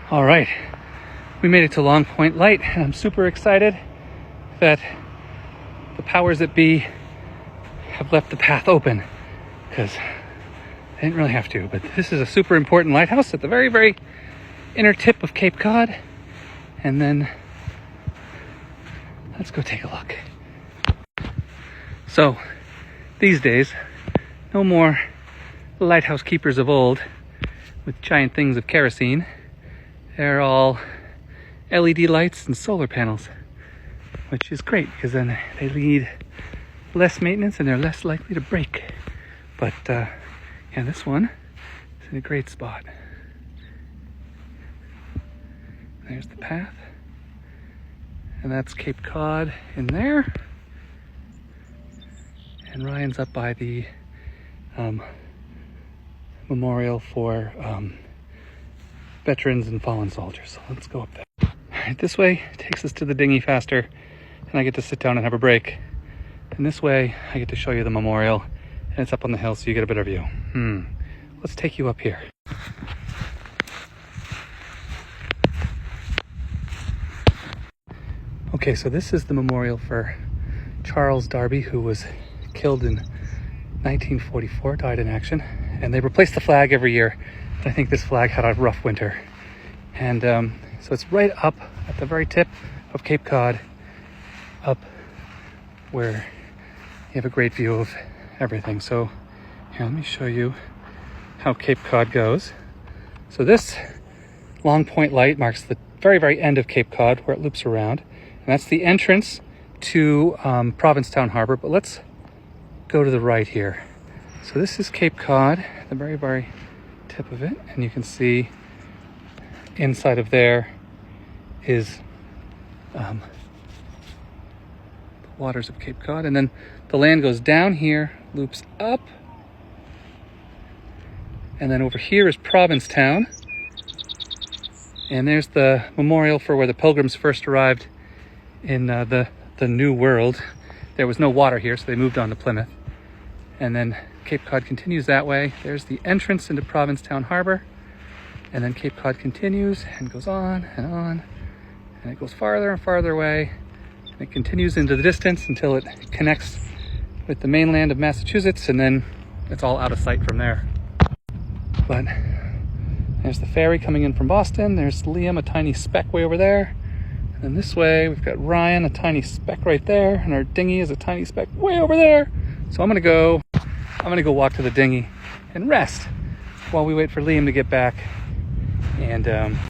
All right, we made it to Long Point Light, and I'm super excited that the powers that be have left the path open, because they didn't really have to, but this is a super important lighthouse at the very, very inner tip of Cape Cod. And then let's go take a look. So these days, no more lighthouse keepers of old with giant things of kerosene. They're all LED lights and solar panels, which is great because then they need less maintenance and they're less likely to break. But yeah, this one is in a great spot. There's the path, and that's Cape Cod in there. And Ryan's up by the memorial for veterans and fallen soldiers. So let's go up there. All right, this way takes us to the dinghy faster, and I get to sit down and have a break. And this way, I get to show you the memorial, and it's up on the hill, so you get a better view. Let's take you up here. Okay, so this is the memorial for Charles Darby, who was killed in 1944, died in action. And they replace the flag every year. I think this flag had a rough winter. And so it's right up at the very tip of Cape Cod, up where you have a great view of everything. So here, let me show you how Cape Cod goes. So this Long Point Light marks the very, very end of Cape Cod, where it loops around. And that's the entrance to Provincetown Harbor. But let's go to the right here. So this is Cape Cod, the very, very tip of it. And you can see inside of there is the waters of Cape Cod. And then the land goes down here, loops up. And then over here is Provincetown. And there's the memorial for where the Pilgrims first arrived in the New World. There was no water here, so they moved on to Plymouth. And then Cape Cod continues that way. There's the entrance into Provincetown Harbor. And then Cape Cod continues and goes on and on. And it goes farther and farther away. And it continues into the distance until it connects with the mainland of Massachusetts, and then it's all out of sight from there. But there's the ferry coming in from Boston. There's Liam, a tiny speck way over there. And then this way, we've got Ryan, a tiny speck right there. And our dinghy is a tiny speck way over there. So I'm gonna go walk to the dinghy and rest while we wait for Liam to get back. And